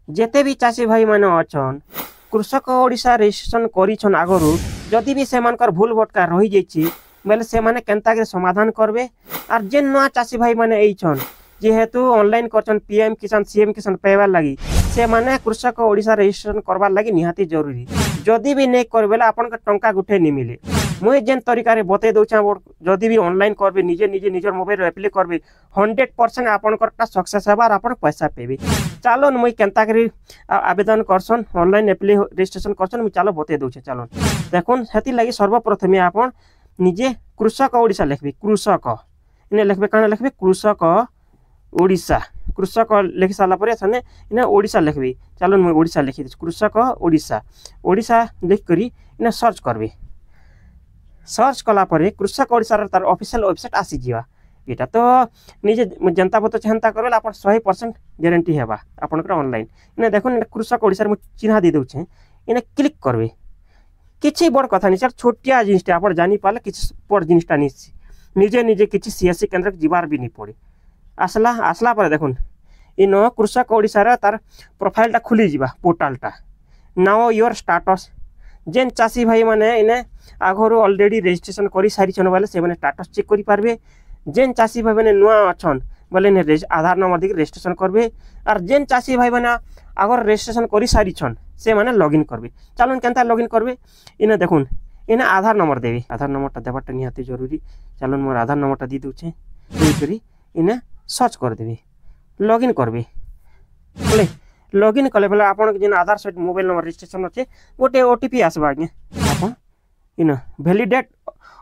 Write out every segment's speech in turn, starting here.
जेते भी चाषी भाई माने अछन कृषक ओडिशा रजिस्ट्रेशन करिछन आगरु जदि भी सेमानकर भूल भटका रही जाइछि बेले से माने केनता के समाधान करबे। आर जेन नया चाषी भाई माने एइछन जेहेतु ऑनलाइन करछन पीएम किसान सीएम किसान पेबार लागि से माने कृषक ओडिशा रजिस्ट्रेशन करबार लागि निहाती जरूरी। जदि भी नै करबेला आपन का टंका गुठे नि मिले। मुई जेन तरीका रे बते दउछा जदि भी ऑनलाइन करबे निजे निजे निजर मोबाइल रे एप्लाई करबे 100% आपन करटा सक्सेस हेबार आपन पैसा पेबे। चालोन मुई केनता करी आवेदन करसन ऑनलाइन एप्लाई रजिस्ट्रेशन करसन मुई चालो बते दउछे। चालोन देखुन हेति लागि सर्वप्रथमे आपन निजे कृषक ओडिशा लिखबे। कृषक इने लिखबे काना लिखबे कृषक ओडिशा। कृषक लिखि साला परे सने इने ओडिशा लिखबे। चालोन मुई ओडिशा लिखि दे कृषक ओडिशा। ओडिशा लिख करी इने सर्च करबे। सर्च कला परे कृषक ओडिशा रे तार ऑफिशियल वेबसाइट आसी जिवा। एटा तो निजे जनता बतो चिंता करबे अपन 100% गारंटी हेबा आपनकर ऑनलाइन। इने देखुन कृषक ओडिशा रे मु चिन्हा दे दउछे इने क्लिक करबे। किछि बड़ कथा नि सर छोटिया जिनिसटा आपण जानि पाले किछि बड़ जिनिसटा नि निजे निजे किछि सीएससी केंद्र जिबार भी नि पड़े। आसला पर देखुन इनो कृषक ओडिशा रे तार प्रोफाइलटा खुली जिबा पोर्टलटा। नाउ योर स्टेटस जेन चाषी भाई माने इने आगरो ऑलरेडी रजिस्ट्रेशन करि सारी छन वाले से माने स्टेटस चेक करि पारबे। जेन चाषी भाई माने नुआ अछन बोले ने आधार नंबर दे रजिस्ट्रेशन करबे। और जेन चाषी भाई माने अगर रजिस्ट्रेशन करि सारी छन से माने लॉगिन करबे। चलन केनता लॉगिन करबे इने देखुन इने आधार नंबर देबे। आधार नंबरटा देबाटा निहाती जरूरी। चलन मोर आधार नंबरटा दी दउछे देई करी इने सर्च कर देबे लॉगिन करबे। बोले लॉगिन कले बेला आपन जेन आधार सहित मोबाइल नंबर रजिस्ट्रेशन अच्छे गोटे ओटीपी आसबा आज्ञा आपन इन वैलिडेट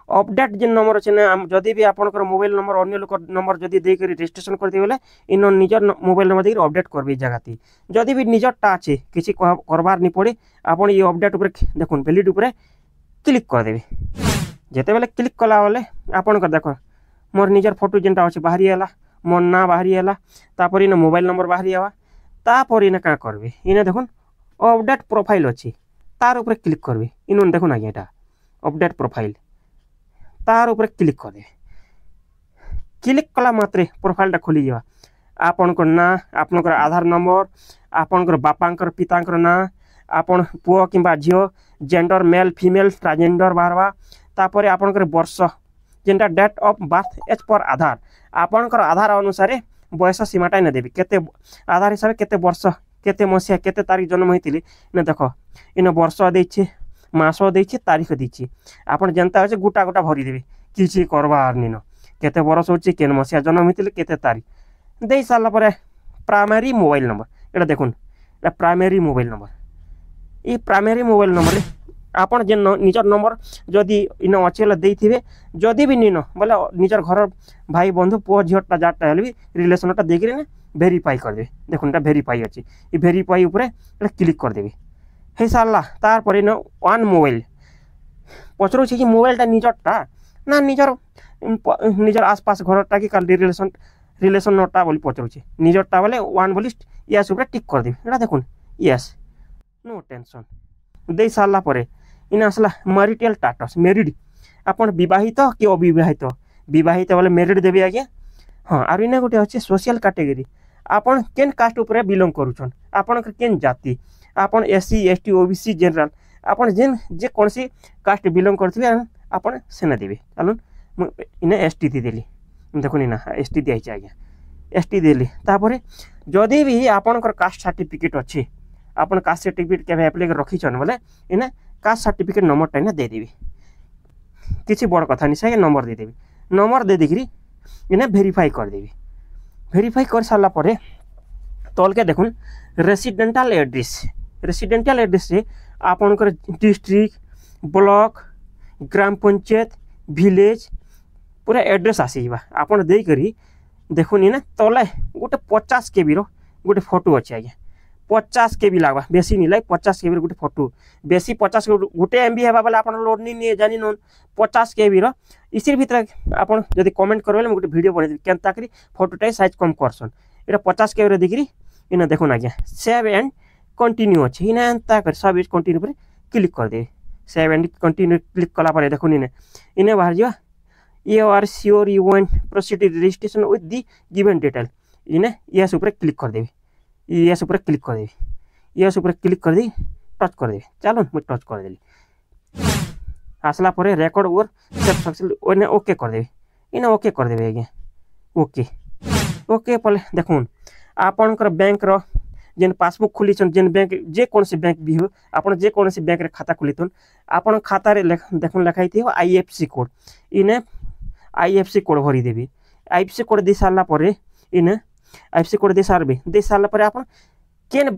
अपडेट जेन नंबर अच्छे ना जदि भी आपनकर मोबाइल नंबर अन्य लोक नंबर जदि दे करी रजिस्ट्रेशन कर देबेले इन निजर मोबाइल नंबर दे अपडेट करबे जगाती। जदि भी निजरटा अच्छे किछि करबार नि पड़े आपन ये अपडेट ऊपर देखुन वैलिड ऊपर क्लिक कर देबे। जेते बेले क्लिक कला बेले आपनकर देखो मोर निजर फोटो जेनटा अच्छे बाहरी आला मोर ना बाहरी आला तापर इन मोबाइल नंबर बाहरी आवा तापर इने का करबे इने देखुन अपडेट प्रोफाइल अच्छी तार ऊपर क्लिक करबे। इन देखुन आज्ञा एटा अपडेट प्रोफाइल तार ऊपर क्लिक कर दे। क्लिक कला मात्रे प्रोफाइलटा खुली जावा। आपनकर ना आपनकर आधार नंबर आपनकर बापांकर पितांकर ना आपन पुओ किंबा झियो जेंडर मेल फीमेल ट्रांसजेंडर बारवा तापर आपनकर वर्ष जेंटा डेट ऑफ बर्थ एज पर आधार आपनकर आधार अनुसार बयस सीमाटा न देबे केते आधार हिसाब केते वर्ष केते मसिया केते तारीख जन्म होइतिले न देखो इन वर्ष देछि मास देछि तारीख देछि आपन जनता होचे गुटा गुटा भरी देबे किछि करबार निनो केते वर्ष होछि केन मसिया जन्म होइतिले केते तारीख देई साला परे प्राइमरी मोबाइल नंबर एटा देखुन एटा प्राइमरी मोबाइल नंबर। ई प्राइमरी मोबाइल नंबर आपन जे निजर नंबर जदि इन अच्छे देथिबे जदि भी निनो बोले निजर घर भाई बंधु पुओ झियोटा जाटा हेले भी रिलेशनटा देखि ने वेरीफाई कर दे। देखुन एटा वेरीफाई अछि ई वेरीफाई ऊपर एटा क्लिक कर देबे हे साला तार परे न वन मोबाइल पचरो छै कि मोबाइलटा निजरटा ना निजर आसपास घरटा कि काल रिलेशन नोटा बोली पचरो छै निजरटा बोले वन बोली यस ऊपर टिक कर देबे। एटा देखुन यस नो टेंशन दे साला परे इन आसला मैरिटल स्टेटस मैरिड आपन विवाहित कि अविवाहित विवाहित बोले मैरिड देबे आज्ञा। हाँ आर इने गोटे अच्छे सोशल कैटेगरी आपन केन कास्ट ऊपर बिलोंग करूछन आपन केन जाति आपन एससी एसटी ओबीसी जनरल आपन जेन जे कोनसी कास्ट बिलोंग करथिबे आपन सेना देबे। चलन इने एसटी दे देली देखुन इना एसटी दे आइछ आज्ञा एसटी देली तापरे जदि भी आपनकर कास्ट सर्टिफिकेट अछि आपन कास्ट सर्टिफिकेट के अप्लाई कर रखिछन बोले इने कास्ट सर्टिफिकेट नंबर टाइना दे देबे किछि बड़ कथा नि से नंबर दे देबे। नंबर दे दिकरी इने वेरीफाई कर देबे। वेरीफाई कर साला परे तल के देखुन रेसिडेंटल एड्रेस से आपनकर डिस्ट्रिक्ट ब्लॉक ग्राम पंचायत विलेज पूरा एड्रेस आसीबा आपन देई करी देखुन इने तले गोटे 50 केबी रो गोटे फोटो अछि आज्ञा 50 केबी लागबा बेसी नि लाग 50 केबी गोटे फोटो बेसी 50 गोटे एमबी हेबा वाला आपन लोड नि जानि न 50 केबी रो इसी भीतर आपन जदी कमेंट करबे गोटे वीडियो बने केनता करी फोटोटा साइज कम करसन एटा 50 केबी रो दिकरी इने देखुन आज्ञा सेव एंड कंटिन्यू अछि इने एंता कर सब कंटिन्यू पर क्लिक कर दे। सेव एंड कंटिन्यू क्लिक कला पर देखुन इने बाहर जिवा you are sure you want proceed registration with the given detail इने यस ऊपर क्लिक कर देबे यस ऊपर क्लिक कर देबे। यस ऊपर क्लिक कर दी टच कर देबे चलो मुझे टच कर देली आसला पर रेकर्ड और सक्सेसफुल ओके कर देबे इना ओके कर देबे आज्ञा ओके ओके पले देखुन आपनकर बैंक रो जेन पासबुक खोली जेन बैंक जे कौन से बैंक भी हो आपन जे कौन से बैंक रे खाता खोली आपन खाता रे देखुन लिखाई थी आईएफसी कोड इने आईएफसी कोड भरी देबी आईएफसी कोड दे सारला परे इने आईएफसी कोड दे सारला परे आपन केन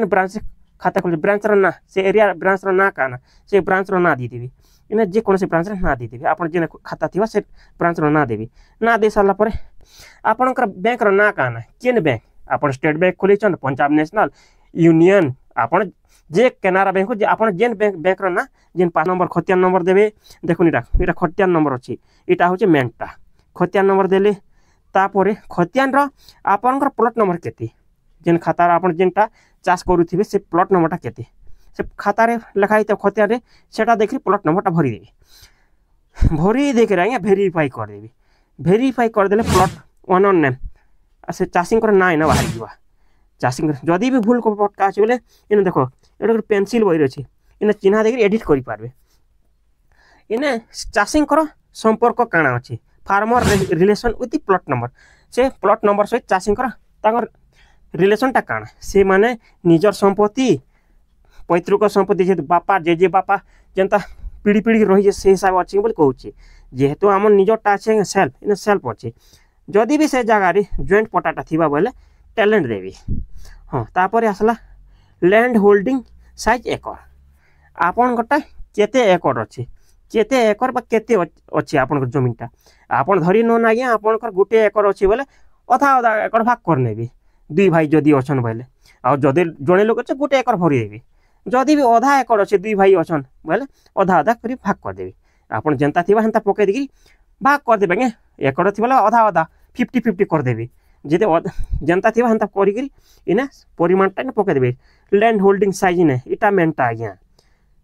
ब्रांच खाता खोली ब्रांच रो ना से एरिया ब्रांच रो ना काना से ब्रांच रो ना दी देबी इने जे कौन से ब्रांच रे ना दी देबी आपन जेन खाता थिवा से ब्रांच रो ना देबी ना दे सारला परे आपनकर बैंक रो ना काना केन बैंक आपन स्टेट बैंक खोली पंजाब नेशनल यूनियन आपन जे केनारा बैंक जे आपन जेन बैंक रो ना जेन 5 नंबर खतियान नंबर देबे देखुन इटा खतियान नंबर अछि इटा होचे मेनटा खतियान नंबर देले तापरे खतियान रो आपनकर प्लॉट नंबर केते जेन खाता आपन जेनटा चाष करूथिबे से प्लॉट नंबरटा केते से खाता रे लिखाई त खतियान रे सेटा देखि प्लॉट नंबरटा भरी देके रे वेरीफाई कर देबी वेरीफाई कर देले प्लॉट ओनर नेम से चाषी ना इना बाहर जावा चाषी जदि भी भूल पटका अच्छे बोले इन देख ये पेनसिल बही अच्छे इन चिन्हा देकर एडिट कर पारे इने चाषी संपर्क काଣା अच्छे farmer relation with plot number से प्लॉट नंबर सहित चाषी रिलेशनटा काଣା से माने निजर संपत्ति पैतृक संपत्ति जेहेतु बापा जेजे बापा जेनता पीढ़ी पीढ़ी रही से हिसाब अच्छे बोली कहूँ जेहेतु आम निजरटा अच्छे सेल्फ इन सेल्फ अच्छे जदि भी से जगह जॉइंट पटाटा थिबा बोले टैलेंट देवी हाँ तापर आसला लैंड होल्डिंग साइज एकर आपन गोटा केते एकर अच्छे केते एकर बा केते अच्छे आपन जमीनटा आपन धरी न आज्ञा आपन गोटे एकर अच्छे बोले अधा अधा एकर भाग कर नेबी दुई भाई जदि अछन बोले आ जदि जड़े लोक अच्छे गोटे एकर भरी देवी जदि भी अधा एकर अच्छे दुई भाई अछन बोले अधा अधा कर भाग कर देवी आपन जेनता थिबा हेनता पके देकी भाग कर देबे गे एकर थिबा अधा अधा 50-50 कर देबी जेते जनता थिबा हंता करी इने परिमाणटा ने पके देबे लैंड होल्डिंग साइज ने इटा मेनटा आज्ञा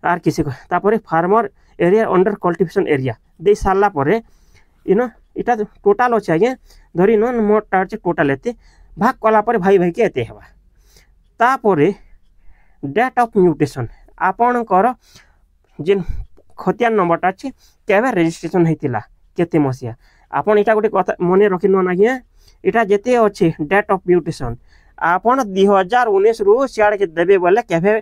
आर किसी को तापरे farmer area under cultivation area दे सारला परे इनो इटा टोटल अछि आज्ञा धरि न मोटा अछि टोटल एते भाग कला परे भाई भाई के एते हेबा तापरे डेट ऑफ म्यूटेशन आपनकर जेन खतियान नंबरटा अछि केबे रजिस्ट्रेशन हेतिला केते मसिया आपन इटा गोटे कथा मन रखी न आज्ञा इटा जेते अच्छे डेट ऑफ म्यूटेशन आपन 2019 रु सियाड़ के देबे बोले केभे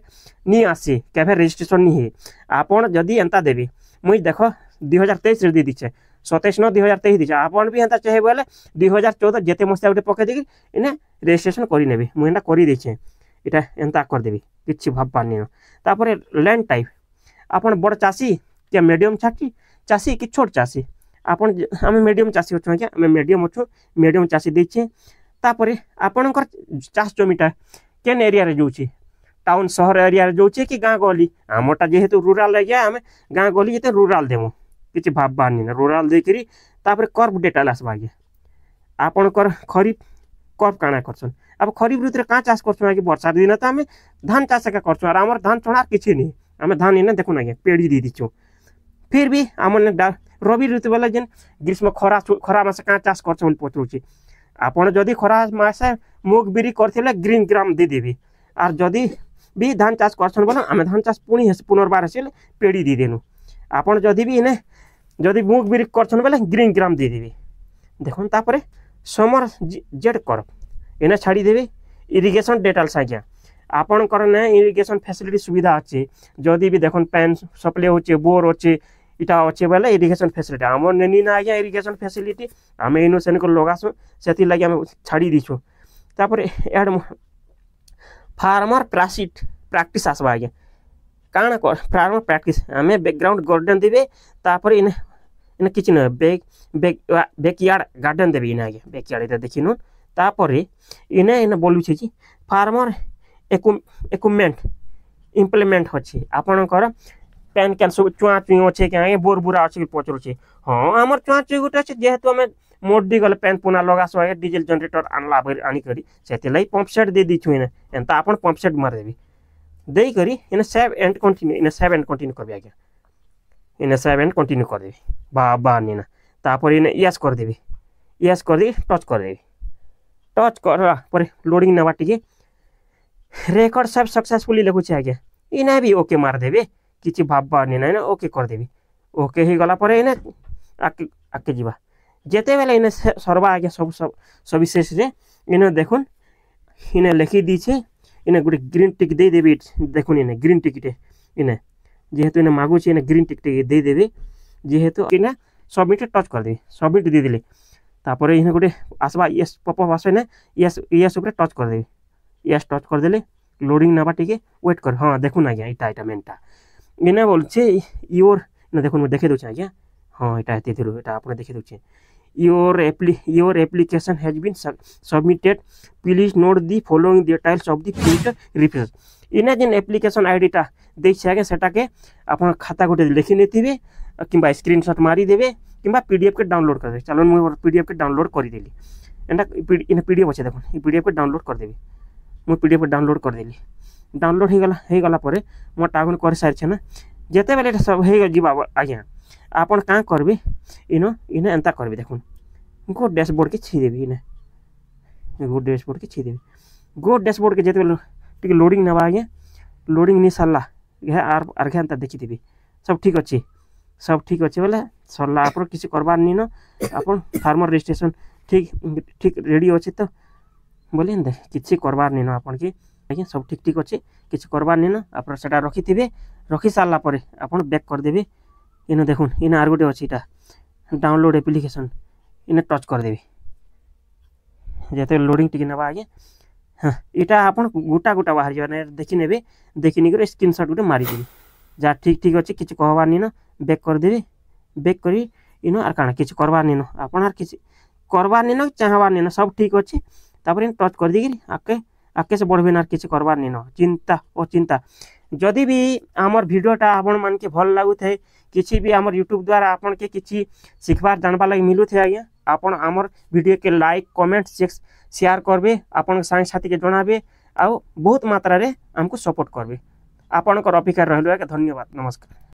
नी आसी केभे रजिस्ट्रेशन नी है आपन जदी एंता देबे मुई देखो 2023 रे दी दिछे 27/9/2023 दिछे आपन भी एंता चाहे बोले 2014 जेते मस्ता गोटे पके देकी इने रजिस्ट्रेशन करी नेबे मुई एंता करी दिछे इटा एंता कर देबी किछि भाबपार नी तापरे लैंड टाइप आपन बड़ चासी के मीडियम चासी कि छोट चासी आपन आम मीडियम चाषी अच्छे आज्ञा आम मीडियम अच्छु मीडियम चाषी देचे तापरे आपनकर चाष जमीटा केन एरिया रे जोछि टाउन शहर एरिया रे जोछि कि गाँ गली आमटा जेहेतु रूराल एरिया आम गाँ गली जेते रूराल देमु किछि भाबबार नी रूराल देकरी तापरे कर्व डेटा आसबा आज्ञा आपनकर खरीफ कर्व काଣା करछन अब खरीफ ऋतु रे का चाष करछन आज्ञा वर्षा दिन त आम धान चाष का करछन और हमर धान छोड़ा किछि नी आम धान इने देखुन आज्ञा पेड़ी दी दिछु फिर भी आमने रवि ऋतु बेला जेन ग्रीष्म खरा मास क्या चाष कर पचरुचे आपड़ जदि खरा मासे मुग बिरी करथिले green gram they Devi are जदि भी धान चाष करछन बोला आमे धान चाष पुणी पुनर्बार हेसिले पेड़ी दी देनु आपड़ जदि भी इने जदि मुग बिरी करछन बोले ग्रीन ग्राम दे देबी देखुन तापरे समर जेड करब इने छाड़ी देबे इरिगेशन डिटेल्स आज्ञा आपनकर ने इरिगेशन फैसिलिटी सुविधा अच्छे जदि भी देखुन पैन सप्लाई होचे बोर होचे इटा अच्छे बोले इरिगेशन फैसिलिटी आम नेनी ना आज्ञा इरिगेशन फैसिलिटी आम इनु सेन को लगासु सेति लागि आम छाड़ी दिछु तापरे एड फार्मर प्रैक्टिस आसबा आज्ञा काଣା फार्मर प्रैक्टिस आम बैकग्राउंड गार्डन देबे तापरे इने इने किछि न बैकयार्ड गार्डन देबे इने आज्ञा बैकयार्ड इटा देखिनु तापरे इने इने बोलु छै कि फार्मर इक्विपमेंट इम्प्लीमेंट अछि आपनकर पैन कैन सब चुआ चुई अच्छे क्या बोर बुरा अच्छे पचर छे हाँ आमर चुआ चुई गोटे अच्छे जेहेतु आम मोडी गले पैन पुना लगास डीजेल जनरेटर आनला आनिकरी से पंप सेट दे दी छुने एंता आपन पंप सेट मारदेवी देकरी इन सेव एंड कंटिन्यू करबे आज्ञा इन सेव एंड कंटिन्यू करदेवी बा नीना तापर इन यस करदेवी यस कर टच करदेवी टच करा पर लोडिंग नेबा टिके रेकर्ड सब सक्सेसफुली लिखुचे आज्ञा इना भी ओके मारदेवे किसी भाबबार नहीं ना ओके करदेवी ओके ही गला पर इने आके आके जीवा जेते बेले इने सरबा आज्ञा सब सब सविशेष रे इने देखुन इने लिखि दीछे इने गुटे ग्रीन टिक दे देबी देखुन इने ग्रीन टिकटे इने जेहेतु इने मागुचे इने ग्रीन टिक दे देबे जेहेतु इने सबमिट टच कर देबी सबमिट दे देले तापर इने गुटे आसबा यस पॉपअप आसे ने यस यस ऊपर टच कर देबी यस टच कर देले लोडिंग नबा टिके वेट कर हाँ देखुन आज्ञा इटा मेनटा इने बोलछे योर ना देखुन मैं देखे दोछे आज्ञा हाँ इटा एते थिरो इटा आपने देखे दोछे your application has been submitted please note the following details of the future revision इना जेन एप्लिकेशन आईडी टा देछे आगे सेटा के आपन खाता गोटे लिखि नेथिबे किंबा स्क्रीनशॉट मारी देबे किंबा पीडीएफ के डाउनलोड कर दे चलो मैं पीडीएफ के डाउनलोड कर देली एंडा इन पीडीएफ अच्छे देखो ये पीडीएफ के डाउनलोड कर देबी मैं पीडीएफ के डाउनलोड कर देली डाउनलोड हो गला पर मोर टागन कर सारी छे ना जेते बेले सब हो जीवा आज्ञा आपन का करबे इनो इने एंता करबे देखुन गो डैशबोर्ड के छी देबी इने गो डैशबोर्ड के छी देबी गो डैशबोर्ड के जेते बेले टिक लोडिंग नबा आज्ञा लोडिंग नि सरला घे आर घे एंता देखि देबी सब ठीक अच्छे बोले सरला आप किसी करबार नहीं न आपन फार्मर रजिस्ट्रेशन ठीक ठीक रेडी अच्छे तो बोले देख किसी करबार नहीं न आपन की आज्ञा सब ठीक ठीक अच्छे किसी करबार नहीं न आप सेटा रखी थे रखी सारा पर आपन बैक कर देबे इन देखुन इन आर गोटे अच्छी डाउनलोड एप्लिकेशन इन टच कर देबी जेते लोडिंग टिके नबा आज्ञा हाँ इटा आपन गोटा गोटा बाहर जाने देखि नेबे देखि निकर स्क्रीनशॉट गोटे मारी देबी जा ठीक ठीक अच्छे किसी कहबार नहीं न बैक कर देबी बैक करी इनो आर काना किसी करबार नहीं न आपन आर किसी करबार नहीं न चाहबार नहीं न सब ठीक अच्छे तापर इन टच कर देगी आके आके से बढ़बे ना किसी करबार नहीं न चिंता ओ चिंता जदि भी आमर वीडियोटा आपण मान के भल लागु थे किसी भी आमर यूट्यूब द्वारा आपन के किसी सिखबार जानबा लगी मिलु थे आज्ञा आपण आमर वीडियो के लाइक कमेंट शेयर करबे आपन संग साथी के जणाबे आ बहुत मात्रा रे हमको सपोर्ट करबे आपनकर अपेक्षा रहलो है धन्यवाद नमस्कार।